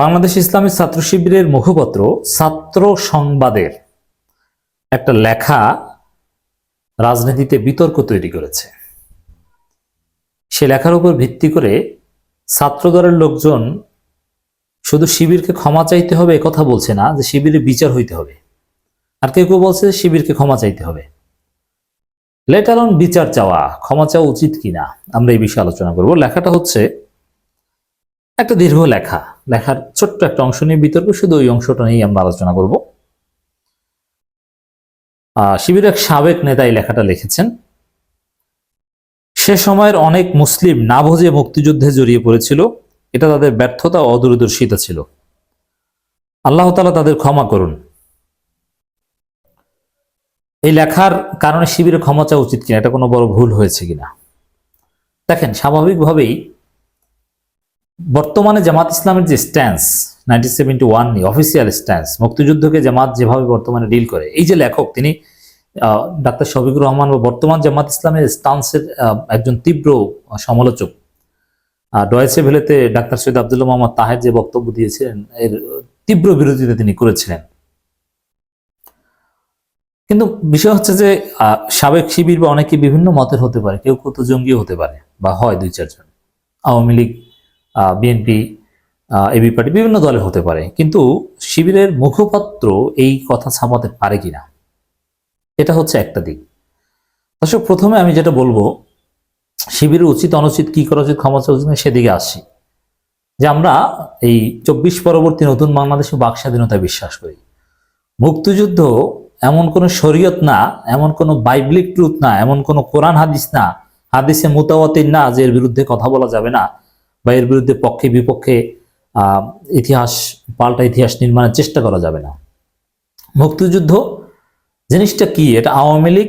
বাংলাদেশ ইসলামী ছাত্র শিবিরের মুখপত্র ছাত্র সংবাদের একটা লেখা রাজনীতিতে বিতর্ক তৈরি করেছে। সে লেখার উপর ভিত্তি করে ছাত্রদলের লোকজন শুধু শিবিরকে ক্ষমা চাইতে হবে একথা বলছে না, যে শিবিরের বিচার হইতে হবে। আর কেউ কেউ বলছে শিবিরকে ক্ষমা চাইতে হবে। লেট অ্যালোন বিচার চাওয়া, ক্ষমা চাওয়া উচিত কিনা, আমরা এই বিষয়ে আলোচনা করব। লেখাটা হচ্ছে একটা দীর্ঘ লেখা, লেখার ছোট্ট একটা অংশ নিয়ে বিতর্ক, শুধু ওই অংশটা নিয়েই আমরা আলোচনা করব। শিবিরের এক সাবেক নেতা এই লেখাটা লিখেছেন। সে সময়ের অনেক মুসলিম না বুঝে মুক্তিযুদ্ধে জড়িয়ে পড়েছিল, এটা তাদের ব্যর্থতা ও অদূরদর্শিতা ছিল। আল্লাহ তাআলা তাদের ক্ষমা করুন। এই লেখার কারণে শিবিরের ক্ষমা চাওয়া উচিত কিনা, এটা কোনো বড় ভুল হয়েছে কিনা। দেখেন, স্বাভাবিকভাবেই বর্তমানে জামাত ইসলামের যে স্ট্যান্স 1971 নিয়ে অফিসিয়াল স্ট্যান্স, মুক্তিযুদ্ধকে জামাত যেভাবে বর্তমানে ডিল করে, এই যে লেখক তিনি ডাক্তার শফিকুর রহমান বর্তমান জামাত ইসলামের স্ট্যান্সের একজন তীব্র সমালোচক। ডয়েচে ভেলেতে ডাক্তার সৈয়দ আব্দুল্লাহ মোহাম্মদ তাহের যে বক্তব্য দিয়েছিলেন, এর তীব্র বিরোধিতা তিনি করেছিলেন। কিন্তু বিষয় হচ্ছে যে সাবেক শিবির বা অনেকে বিভিন্ন মতের হতে পারে, কেউ কত জঙ্গিও হতে পারে বা হয় দুই চারজন, Awami League, BNP, AB party, বিভিন্ন দলের হতে পারে। কিন্তু শিবিরের মুখপাত্র এই কথা ছাপাতে পারে কিনা, এটা হচ্ছে একটা দিক। দর্শক, প্রথমে আমি যেটা বলবো, শিবিরের উচিত অনুচিত, কি করা উচিত, ক্ষমতা উচিত, সেদিকে আসি। যে আমরা এই 24 পরবর্তী নতুন বাংলাদেশে বাক স্বাধীনতায় বিশ্বাস করি। মুক্তিযুদ্ধ এমন কোনো শরীয়ত না, এমন কোনো বাইবলিক ট্রুথ না, এমন কোনো কোরআন হাদিস না, হাদিসে মুতাওয়াতির না, যে এর বিরুদ্ধে কথা বলা যাবে না বা এর বিরুদ্ধে পক্ষে বিপক্ষে ইতিহাস পাল্টা ইতিহাস নির্মাণের চেষ্টা করা যাবে না। মুক্তিযুদ্ধ জিনিসটা কি, এটা আওয়ামী লীগ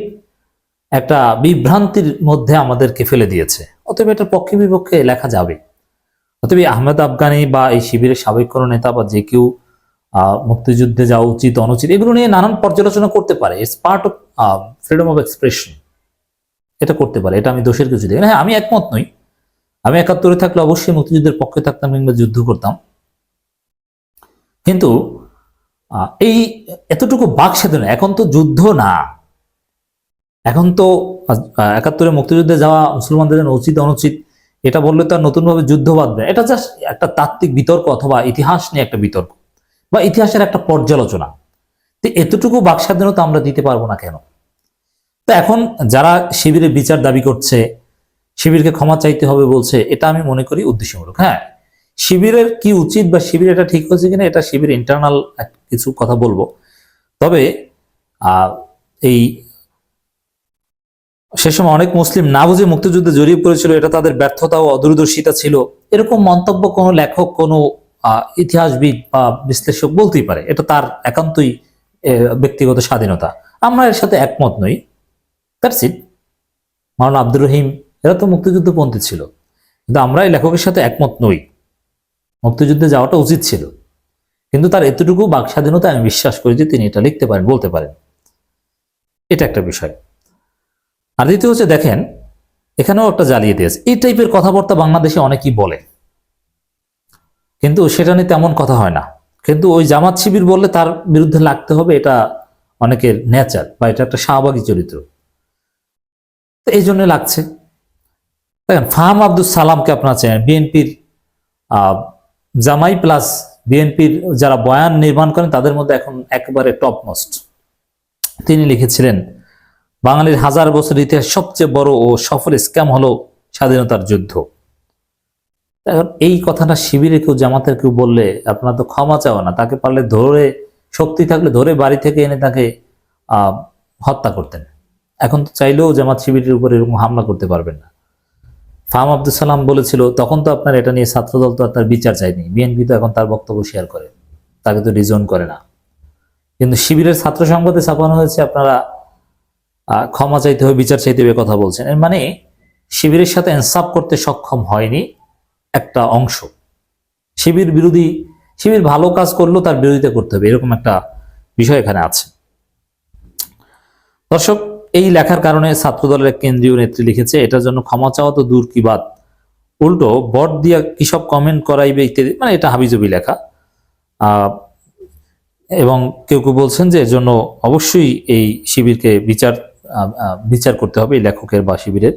একটা বিভ্রান্তির মধ্যে আমাদেরকে ফেলে দিয়েছে, অতএব এটার পক্ষে বিপক্ষে লেখা যাবে। অতএব আহমেদ আফগানি বা এই শিবিরের সাবেক কোনো নেতা বা যে কেউ মুক্তিযুদ্ধে যাওয়া উচিত অনুচিত এগুলো নিয়ে নানান পর্যালোচনা করতে পারে। It's part of freedom of expression, এটা করতে পারে, এটা আমি দোষের কিছু দেখি না। হ্যাঁ, আমি একমত নই, আমি 71-এ থাকলে অবশ্যই মুক্তিযুদ্ধের পক্ষে থাকতাম কিংবা যুদ্ধ করতাম, কিন্তু এই এতটুকু বাক স্বাধীনতা, এখন তো যুদ্ধ না, এখন তো 71-এ মুক্তিযুদ্ধে যাওয়া মুসলমানদের জন্য উচিত অনুচিত এটা বললে তো আর নতুনভাবে যুদ্ধ বাঁধবে। এটা জাস্ট একটা তাত্ত্বিক বিতর্ক অথবা ইতিহাস নিয়ে একটা বিতর্ক বা ইতিহাসের একটা পর্যালোচনা। তো এতটুকু বাক স্বাধীনতা আমরা দিতে পারবো না কেন? তো এখন যারা শিবিরের বিচার দাবি করছে, শিবিরকে ক্ষমা চাইতে হবে বলছে, এটা আমি মনে করি উদ্দেশ্যমূলক। হ্যাঁ, শিবিরের কি উচিত বা শিবির এটা ঠিক হচ্ছে কিনা, এটা শিবির ইন্টারনাল কিছু কথা বলবো। তবে এই সে সময় অনেক মুসলিম না বুঝে মুক্তিযুদ্ধে জড়িয়ে পড়েছিল, এটা তাদের ব্যর্থতা ও অদূরদর্শিতা ছিল, এরকম মন্তব্য কোনো লেখক, কোনো ইতিহাসবিদ বা বিশ্লেষক বলতেই পারে। এটা তার একান্তই ব্যক্তিগত স্বাধীনতা, আমরা এর সাথে একমত নই। That's it. মাওলানা আব্দুর রহিম এরা তো মুক্তিযুদ্ধপন্থী ছিল, কিন্তু আমরা এই লেখকের সাথে একমত নই। মুক্তিযুদ্ধে যাওয়াটা উচিত ছিল, কিন্তু তার এতটুকু বাক স্বাধীনতা আমি বিশ্বাস করি যে তিনি এটা লিখতে পারেন, বলতে পারেন। এটা একটা বিষয়। আর দ্বিতীয় হচ্ছে, দেখেন এখানেও একটা জালিয়াতি আছে। এই টাইপের কথাবার্তা বাংলাদেশে অনেকেই বলে, কিন্তু সেটা নিয়ে তেমন কথা হয় না। কিন্তু ওই জামাত শিবির বললে তার বিরুদ্ধে লাগতে হবে, এটা অনেকের নেচার বা এটা একটা স্বাভাবিক চরিত্র, তো এই জন্য লাগছে। দেখেন, ফাহাম আব্দুল সালামকে আপনারা চেনেন, বিএনপির জামাই প্লাস বিএনপির যারা বয়ান নির্মাণ করেন তাদের মধ্যে এখন একেবারে টপ মোস্ট। তিনি লিখেছিলেন, বাঙালির 1000 বছর ইতিহাস সবচেয়ে বড় ও সফল স্ক্যাম হলো স্বাধীনতার যুদ্ধ। এখন এই কথাটা শিবিরে কেউ, জামাতের কেউ বললে আপনারা তো ক্ষমা চাও না, তাকে পারলে ধরে, শক্তি থাকলে ধরে বাড়ি থেকে এনে তাকে হত্যা করতেন। এখন তো চাইলেও জামাত শিবিরের উপর এরকম হামলা করতে পারবেন না। ফাহাম আব্দুল সালাম বলেছিল, তখন তো আপনার এটা নিয়ে ছাত্রদল তো তার বিচার চায়নি, বিএনপি তো এখন তার বক্তব্য শেয়ার করে, তাকে তো রিজন করে না। কিন্তু শিবিরের ছাত্র সংবাদে ছাপানো হয়েছে আপনারা ক্ষমা চাইতে হবে, বিচার চাইতে হবে কথা বলছেন। এর মানে শিবিরের সাথে ইনসাফ করতে সক্ষম হয়নি একটা অংশ। শিবির বিরোধী, শিবির ভালো কাজ করলেও তার বিরোধিতা করতে হবে, এরকম একটা বিষয় এখানে আছে। দর্শক, এই লেখার কারণে ছাত্রদলের এক কেন্দ্রীয় নেত্রী লিখেছে, এটার জন্য ক্ষমা চাওয়া তো দূর কি বাদ, উল্টো বট দিয়া কি সব কমেন্ট করাইবে ইত্যাদি, মানে এটা হাবিজাবি লেখা। আহ, এবং কেউ কেউ বলছেন যে এর জন্য অবশ্যই এই শিবিরকে বিচার করতে হবে, এই লেখকের বা শিবিরের।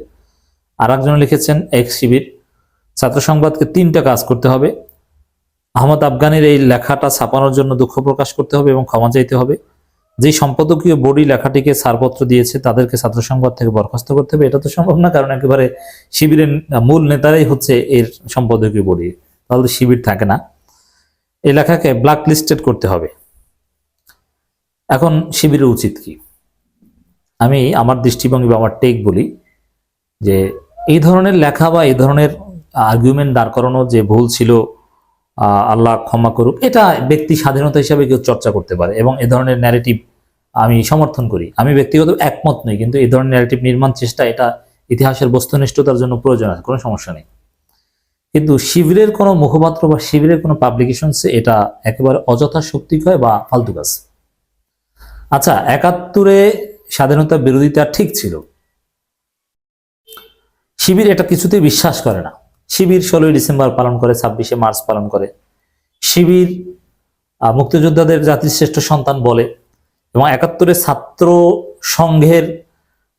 আর একজন লিখেছেন এক্স শিবির, ছাত্র সংবাদকে 3টা কাজ করতে হবে। আহমদ আফগানির এই লেখাটা ছাপানোর জন্য দুঃখ প্রকাশ করতে হবে এবং ক্ষমা চাইতে হবে। যেই সম্পাদকীয় বডি লেখাটিকে ছাড়পত্র দিয়েছে তাদেরকে ছাত্র সংবাদ থেকে বরখাস্ত করতে হবে। এটা তো সম্ভব না, কারণ একেবারে শিবিরের মূল নেতারাই হচ্ছে এর সম্পাদকীয় বডি, তাহলে শিবির থাকে না। এই লেখাকে ব্ল্যাক লিস্টেড করতে হবে। এখন শিবিরের উচিত কি? আমি আমার দৃষ্টিভঙ্গি বা আমার টেক বলি যে এই ধরনের লেখা বা এই ধরনের আর্গুমেন্ট দাঁড় করানো যে ভুল ছিল, আল্লাহ ক্ষমা করুক, এটা ব্যক্তি স্বাধীনতা হিসাবে কেউ চর্চা করতে পারে এবং এ ধরনের ন্যারেটিভ আমি সমর্থন করি। আমি ব্যক্তিগত একমত নই, কিন্তু এই ধরনের ন্যারেটিভ নির্মাণ চেষ্টা এটা ইতিহাসের বস্তুনিষ্ঠতার জন্য প্রয়োজন আছে, কোনো সমস্যা নেই। কিন্তু শিবিরের কোনো মুখপাত্র বা শিবিরের কোনো পাবলিকেশনসে এটা একেবারে অযথা শক্তি হয় বা ফালতু কাজ। আচ্ছা, 71-এ স্বাধীনতা বিরোধিতা ঠিক ছিল, শিবির এটা কিছুতেই বিশ্বাস করে না। শিবির 16ই ডিসেম্বর পালন করে, 26শে মার্চ পালন করে। শিবির মুক্তিযোদ্ধাদের জাতির শ্রেষ্ঠ সন্তান বলে এবং 71-এ ছাত্র সংঘের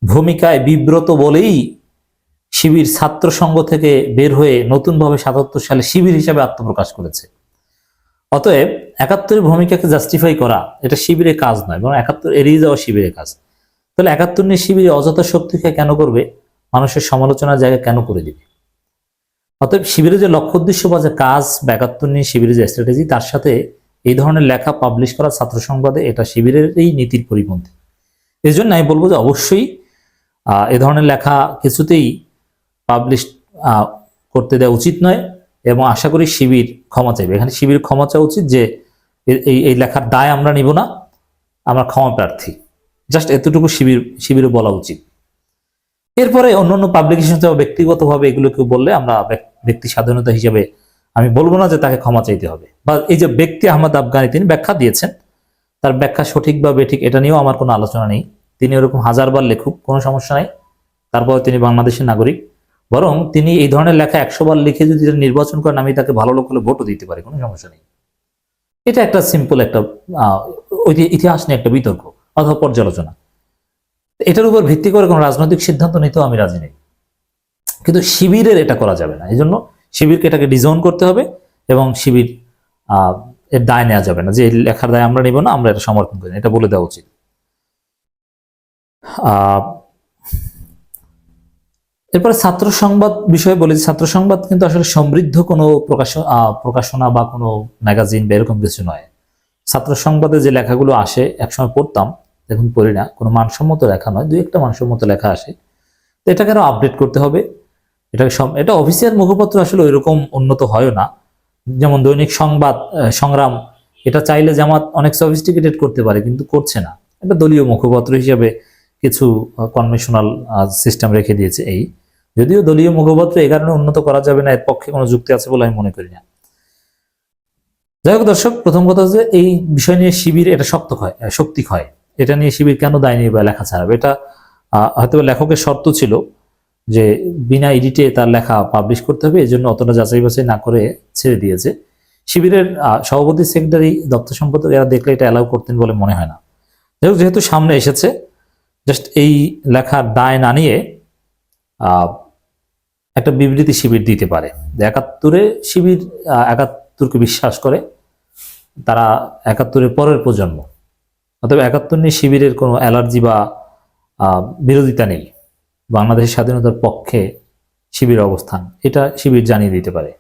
ভূমিকায় বিব্রত বলেই শিবির ছাত্র সংঘ থেকে বের হয়ে নতুনভাবে 77 সালে শিবির হিসাবে আত্মপ্রকাশ করেছে। অতএব 71-এর ভূমিকাকে জাস্টিফাই করা এটা শিবিরের কাজ নয়, বরং 71 এড়িয়ে যাওয়া শিবিরের কাজ। তাহলে 71 নিয়ে শিবির অযথা শক্তিকে কেন করবে, মানুষের সমালোচনার জায়গা কেন করে দিবে? অতএব শিবিরের যে লক্ষ্য উদ্দেশ্য বা যে কাজ বা 71 নিয়ে শিবিরের যে স্ট্র্যাটেজি, তার সাথে এই ধরনের লেখা পাবলিশ করা ছাত্র সংবাদে এটা শিবিরের এই নীতির পরিপন্থী। এই জন্য আমি বলবো যে অবশ্যই এ ধরনের লেখা কিছুতেই পাবলিশ করতে দেওয়া উচিত নয় এবং আশা করি শিবির ক্ষমা চাইবে। এখানে শিবির ক্ষমা চাওয়া উচিত যে এই লেখার দায় আমরা নিব না, আমরা ক্ষমা প্রার্থী, জাস্ট এতটুকু শিবিরে বলা উচিত। এরপরে অন্যান্য পাবলিকেশন বা ব্যক্তিগতভাবে এগুলো কেউ বললে আমরা ব্যক্তি স্বাধীনতা হিসেবে আমি বলবো না যে তাকে ক্ষমা চাইতে হবে। বা এই যে ব্যক্তি আহমদ আফগানি তিনি ব্যাখ্যা দিয়েছেন, তার ব্যাখ্যা সঠিক বা বেঠিক এটা নিয়েও আমার কোনো আলোচনা নেই। তিনি ওরকম হাজারবার লেখুক, কোনো সমস্যা নাই, তারপর তিনি বাংলাদেশের নাগরিক। বরং তিনি এই ধরনের লেখা 100 বার লিখে যদি নির্বাচন করেন, আমি তাকে ভালো লোক হলে ভোটও দিতে পারি, কোনো সমস্যা নেই। এটা একটা সিম্পল একটা ইতিহাস নিয়ে একটা বিতর্ক অথবা পর্যালোচনা, এটার উপর ভিত্তি করে কোনো রাজনৈতিক সিদ্ধান্ত নিতেও আমি রাজি নেই। কিন্তু শিবিরের এটা করা যাবে না, এই জন্য শিবিরকে এটাকে ডিজাউন করতে হবে এবং শিবির এর দায় নেওয়া যাবে না যে এই লেখার দায় আমরা নিব না, আমরা এটা সমর্থন করি না, এটা বলে দেওয়া উচিত। এরপরে ছাত্র সংবাদ বিষয়ে বলি, ছাত্র সংবাদ কিন্তু আসলে সমৃদ্ধ কোনো প্রকাশনা বা কোনো ম্যাগাজিন বা এরকম কিছু নয়। ছাত্র সংবাদে যে লেখাগুলো আসে, একসময় পড়তাম, এখন পড়ি না, কোনো মানসম্মত লেখা নয়, 2-একটা মানসম্মত লেখা আসে। তো এটাকে আরো আপডেট করতে হবে। এটা অফিসিয়াল মুখপত্র আসলে ওইরকম উন্নত হয় না, যেমন দৈনিক সংবাদ সংগ্রাম, এটা চাইলে জামাত অনেক সফিস্টিকেটেড করতে পারে, কিন্তু করছে না। এটা দলীয় মুখপত্র হিসেবে কিছু কনভেনশনাল সিস্টেম রেখে দিয়েছে। যদিও দলীয় মুখপত্র এই কারণে উন্নত করা যাবে না, এর পক্ষে কোনো যুক্তি আছে বলে আমি মনে করি না। যাই হোক দর্শক, প্রথম কথা যে এই বিষয় নিয়ে শিবির এটা শক্তি হয়, এটা নিয়ে শিবির কেন দায় নিয়ে বা লেখা ছাড়াবে? এটা হয়তো লেখকের শর্ত ছিল যে বিনা এডিটে তার লেখা পাবলিশ করতে হবে, এই জন্য অতটা যাচাই বাছাই না করে ছেড়ে দিয়েছে। শিবিরের সভাপতি, সেক্রেটারি, দপ্তর সম্পাদক এরা দেখলে এটা অ্যালাউ করতেন বলে মনে হয় না। যাই হোক, যেহেতু সামনে এসেছে, জাস্ট এই লেখার দায় না নিয়ে একটা বিবৃতি শিবির দিতে পারে যে 71-এ শিবির 71-কে বিশ্বাস করে, তারা 71-এর পরের প্রজন্ম। অতএব 71 নিয়ে শিবিরের কোনো অ্যালার্জি বা বিরোধিতা নেই, বাংলাদেশের স্বাধীনতার পক্ষে শিবির অবস্থান, এটা শিবির জানিয়ে দিতে পারে।